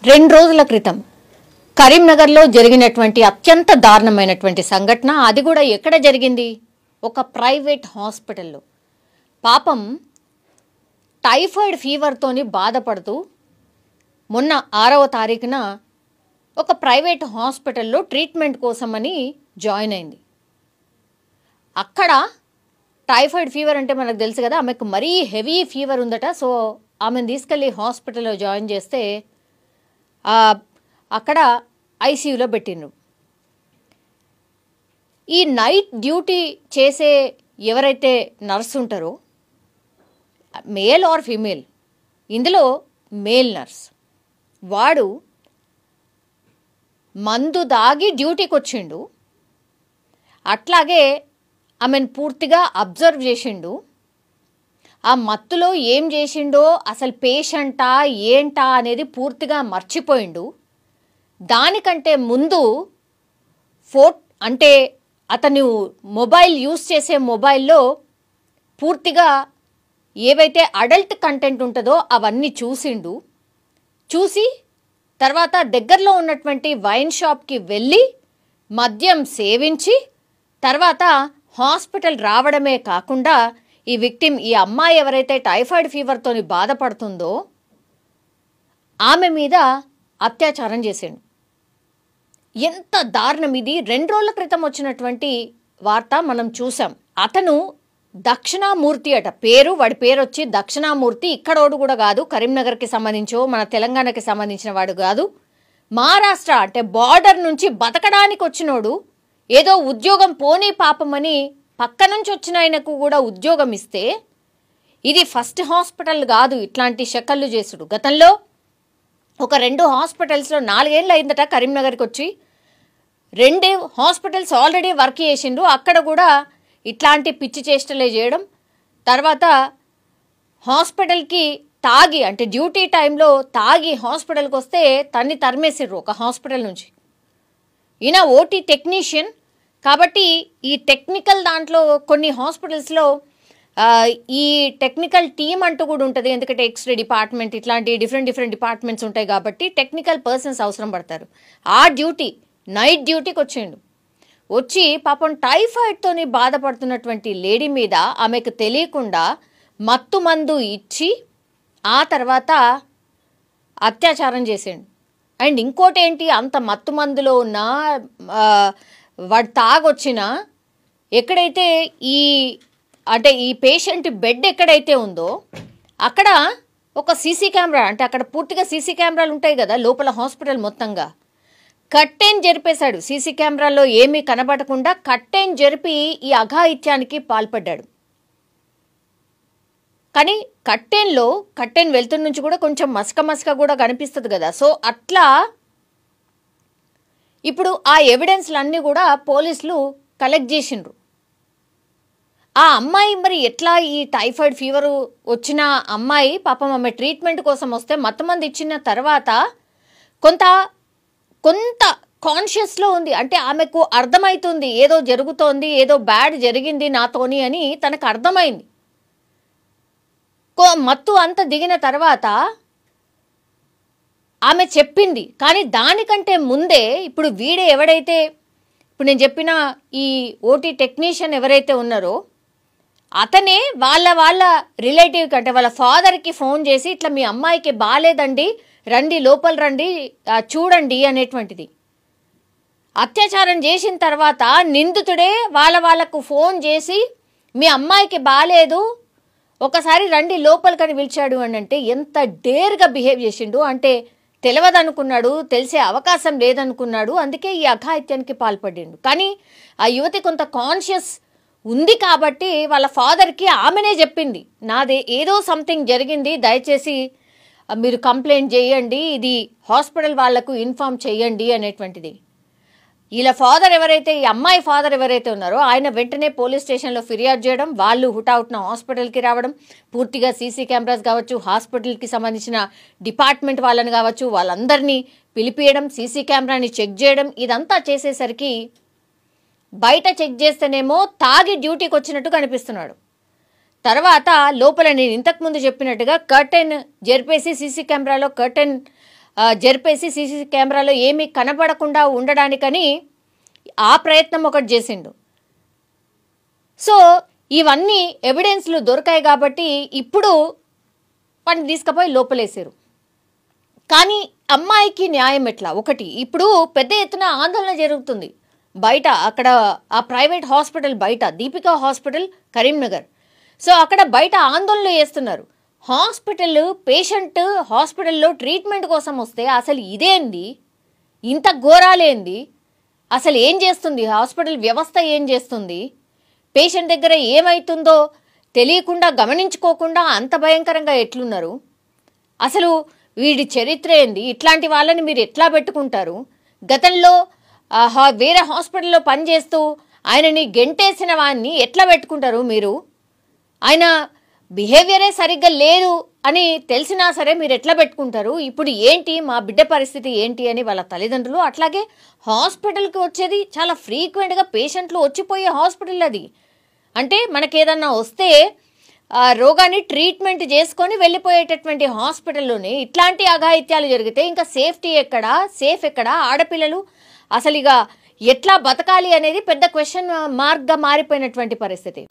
2 రోజుల క్రితం కరీంనగర్లో జరిగినటువంటి అత్యంత దారుణమైనటువంటి సంఘటన. అది కూడా ఎక్కడ జరిగింది? ఒక ప్రైవేట్ హాస్పిటల్లో. పాపం టైఫాయిడ్ ఫీవర్తోని బాధపడుతూ మొన్న 6వ తారీఖున ఒక ప్రైవేట్ హాస్పిటల్లో ట్రీట్మెంట్ కోసమని జాయిన్ అయింది. అక్కడ టైఫాయిడ్ ఫీవర్ అంటే మనకు తెలుసు కదా, ఆమెకు మరీ హెవీ ఫీవర్ ఉందట. సో ఆమెను తీసుకెళ్ళి హాస్పిటల్లో జాయిన్ చేస్తే అక్కడ ఐసీయూలో పెట్టిండ్రు. ఈ నైట్ డ్యూటీ చేసే ఎవరైతే నర్స్ ఉంటారో, మేల్ ఆర్ ఫీమేల్, ఇందులో మేల్ నర్స్, వాడు మందు దాగి డ్యూటీకి వచ్చిండు. అట్లాగే ఆమెను పూర్తిగా అబ్జర్వ్ చేసిండు. ఆ మత్తులో ఏం చేసిండో, అసలు పేషెంటా ఏంటా అనేది పూర్తిగా మర్చిపోయిండు. దానికంటే ముందు అంటే అతను మొబైల్ యూజ్ చేసే మొబైల్లో పూర్తిగా ఏవైతే అడల్ట్ కంటెంట్ ఉంటుందో అవన్నీ చూసిండు. చూసి తర్వాత దగ్గరలో ఉన్నటువంటి వైన్ షాప్కి వెళ్ళి మద్యం సేవించి తర్వాత హాస్పిటల్ రావడమే కాకుండా ఈ విక్టిమ్, ఈ అమ్మాయి ఎవరైతే టైఫాయిడ్ ఫీవర్తోని బాధపడుతుందో ఆమె మీద అత్యాచారం చేసిండు. ఎంత దారుణం ఇది! 2 రోజుల క్రితం వచ్చినటువంటి వార్త మనం చూసాం. అతను దక్షిణామూర్తి అట పేరు, వాడి పేరు వచ్చి దక్షిణామూర్తి. ఇక్కడోడు కూడా కాదు, కరీంనగర్కి సంబంధించో మన తెలంగాణకి సంబంధించిన వాడు కాదు. మహారాష్ట్ర అంటే బార్డర్ నుంచి బతకడానికి వచ్చినోడు. ఏదో ఉద్యోగం పోనీ పాపమని పక్క నుంచి వచ్చిన ఆయనకు కూడా ఉద్యోగం ఇస్తే, ఇది ఫస్ట్ హాస్పిటల్ కాదు ఇట్లాంటి షకళ్ళు చేసుడు. గతంలో ఒక 2 హాస్పిటల్స్లో 4 ఏళ్ళు అయిందట కరీంనగర్కి వచ్చి. 2 హాస్పిటల్స్ ఆల్రెడీ వర్క్ చేసిండు. అక్కడ కూడా ఇట్లాంటి పిచ్చి చేష్టలే చేయడం. తర్వాత హాస్పిటల్కి తాగి, అంటే డ్యూటీ టైంలో తాగి హాస్పిటల్కి వస్తే తన్ని తరిమేసిర్రు ఒక హాస్పిటల్ నుంచి. ఈయన ఓటీ టెక్నీషియన్ కాబట్టి ఈ టెక్నికల్ దాంట్లో కొన్ని హాస్పిటల్స్లో ఈ టెక్నికల్ టీమ్ అంటూ కూడా ఉంటుంది. ఎందుకంటే ఎక్స్రే డిపార్ట్మెంట్ ఇట్లాంటి డిఫరెంట్ డిపార్ట్మెంట్స్ ఉంటాయి కాబట్టి టెక్నికల్ పర్సన్స్ అవసరం పడతారు. ఆ డ్యూటీ నైట్ డ్యూటీకి వచ్చిండు. వచ్చి పాపం టైఫాయిడ్తోని బాధపడుతున్నటువంటి లేడీ మీద ఆమెకు తెలియకుండా మత్తు మందు ఇచ్చి ఆ తర్వాత అత్యాచారం చేసిండు. అండ్ ఇంకోటి ఏంటి, అంత మత్తు మందులో ఉన్న వాడు తాగొచ్చిన ఎక్కడైతే ఈ పేషెంట్ బెడ్ ఎక్కడైతే ఉందో అక్కడ ఒక సీసీ కెమెరా, అంటే అక్కడ పూర్తిగా సీసీ కెమెరాలు ఉంటాయి కదా లోపల హాస్పిటల్ మొత్తంగా, కట్టెన్ జరిపేశాడు. సీసీ కెమెరాలో ఏమీ కనబడకుండా కట్టెన్ జరిపి ఈ అఘాయిత్యానికి పాల్పడ్డాడు. కానీ కట్టెన్ వెళ్తున్న నుంచి కూడా కొంచెం మసక కూడా కనిపిస్తుంది కదా. సో అట్లా ఇప్పుడు ఆ ఎవిడెన్స్లన్నీ కూడా పోలీసులు కలెక్ట్ చేసిండ్రు. ఆ అమ్మాయి మరి ఎట్లా, ఈ టైఫాయిడ్ ఫీవర్ వచ్చిన అమ్మాయి పాపం ఆమె ట్రీట్మెంట్ కోసం వస్తే మత్తమంది ఇచ్చిన తర్వాత కొంత కాన్షియస్లో ఉంది. అంటే ఆమెకు అర్థమవుతుంది ఏదో జరుగుతోంది, ఏదో బ్యాడ్ జరిగింది నాతోని అని తనకు అర్థమైంది. మత్తు అంత దిగిన తర్వాత ఆమె చెప్పింది. కానీ దానికంటే ముందే ఇప్పుడు ఎవడైతే ఇప్పుడు నేను చెప్పిన ఈ ఓటీ టెక్నీషియన్ ఎవరైతే ఉన్నారో అతనే వాళ్ళ రిలేటివ్కి, అంటే వాళ్ళ ఫాదర్కి ఫోన్ చేసి ఇట్లా మీ అమ్మాయికి బాగాలేదండి, రండి లోపల రండి చూడండి అనేటువంటిది. అత్యాచారం చేసిన తర్వాత నిందితుడే వాళ్ళకు ఫోన్ చేసి మీ అమ్మాయికి బాగాలేదు, ఒకసారి రండి లోపలికని పిలిచాడు అని అంటే ఎంత డేర్గా బిహేవ్ చేసిండు. అంటే తెలియదనుకున్నాడు, తెలిసే అవకాశం లేదనుకున్నాడు, అందుకే ఈ అఘాయిత్యానికి పాల్పడిండు. కానీ ఆ యువతి కొంత కాన్షియస్ ఉంది కాబట్టి వాళ్ళ ఫాదర్కి ఆమెనే చెప్పింది, నాదే ఏదో సంథింగ్ జరిగింది, దయచేసి మీరు కంప్లైంట్ చేయండి, ఇది హాస్పిటల్ వాళ్లకు ఇన్ఫార్మ్ చేయండి అనేటువంటిది. వీళ్ళ ఫాదర్ ఎవరైతే, ఈ అమ్మాయి ఫాదర్ ఎవరైతే ఉన్నారో ఆయన వెంటనే పోలీస్ స్టేషన్లో ఫిర్యాదు చేయడం, వాళ్ళు హుటాహుటిన హాస్పిటల్కి రావడం, పూర్తిగా సీసీ కెమెరాస్ కావచ్చు, హాస్పిటల్కి సంబంధించిన డిపార్ట్మెంట్ వాళ్ళని కావచ్చు, వాళ్ళందరినీ పిలిపియడం, సీసీ కెమెరాని చెక్ చేయడం, ఇదంతా చేసేసరికి బయట చెక్ చేస్తేనేమో తాగి డ్యూటీకి వచ్చినట్టు కనిపిస్తున్నాడు. తర్వాత లోపల నేను ఇంతకుముందు చెప్పినట్టుగా కర్టెన్ జరిపేసి సీసీ కెమెరాలో కర్టెన్ జరిపేసి సీసీ కెమెరాలో ఏమీ కనబడకుండా ఉండడానికని ఆ ప్రయత్నం ఒకటి చేసిండు. సో ఇవన్నీ ఎవిడెన్స్లు దొరికాయి కాబట్టి ఇప్పుడు వాడిని తీసుకుపోయి లోపలేసారు. కానీ అమ్మాయికి న్యాయం ఎట్లా? ఒకటి, ఇప్పుడు పెద్ద ఎత్తున ఆందోళన జరుగుతుంది బయట, అక్కడ ఆ ప్రైవేట్ హాస్పిటల్ బయట, దీపికా హాస్పిటల్ కరీంనగర్. సో అక్కడ బయట ఆందోళన చేస్తున్నారు. పేషెంట్ హాస్పిటల్లో ట్రీట్మెంట్ కోసం వస్తే అసలు ఇదేంది, ఇంత ఘోరాలేంది, అసలు ఏం చేస్తుంది హాస్పిటల్ వ్యవస్థ, ఏం చేస్తుంది, పేషెంట్ దగ్గర ఏమవుతుందో తెలియకుండా గమనించుకోకుండా అంత భయంకరంగా ఎట్లున్నారు, అసలు వీడి చరిత్ర ఏంది, ఇట్లాంటి వాళ్ళని మీరు ఎట్లా పెట్టుకుంటారు? గతంలో వేరే హాస్పిటల్లో పనిచేస్తూ ఆయనని గెంటేసిన వాడిని ఎట్లా పెట్టుకుంటారు మీరు? ఆయన బిహేవియరే సరిగ్గా లేదు అని తెలిసినా సరే మీరు ఎట్లా పెట్టుకుంటారు? ఇప్పుడు ఏంటి మా బిడ్డ పరిస్థితి ఏంటి అని వాళ్ళ తల్లిదండ్రులు. అట్లాగే హాస్పిటల్కి వచ్చేది చాలా ఫ్రీక్వెంట్గా పేషెంట్లు వచ్చిపోయే హాస్పిటల్ అది. అంటే మనకేదన్నా వస్తే ఆ రోగాన్ని ట్రీట్మెంట్ చేసుకొని వెళ్ళిపోయేటటువంటి హాస్పిటల్లోనే ఇట్లాంటి అఘాయిత్యాలు జరిగితే ఇంకా సేఫ్టీ ఎక్కడా, సేఫ్ ఎక్కడా? ఆడపిల్లలు అసలు ఇక ఎట్లా బతకాలి అనేది పెద్ద క్వశ్చన్ మార్క్గా మారిపోయినటువంటి పరిస్థితి.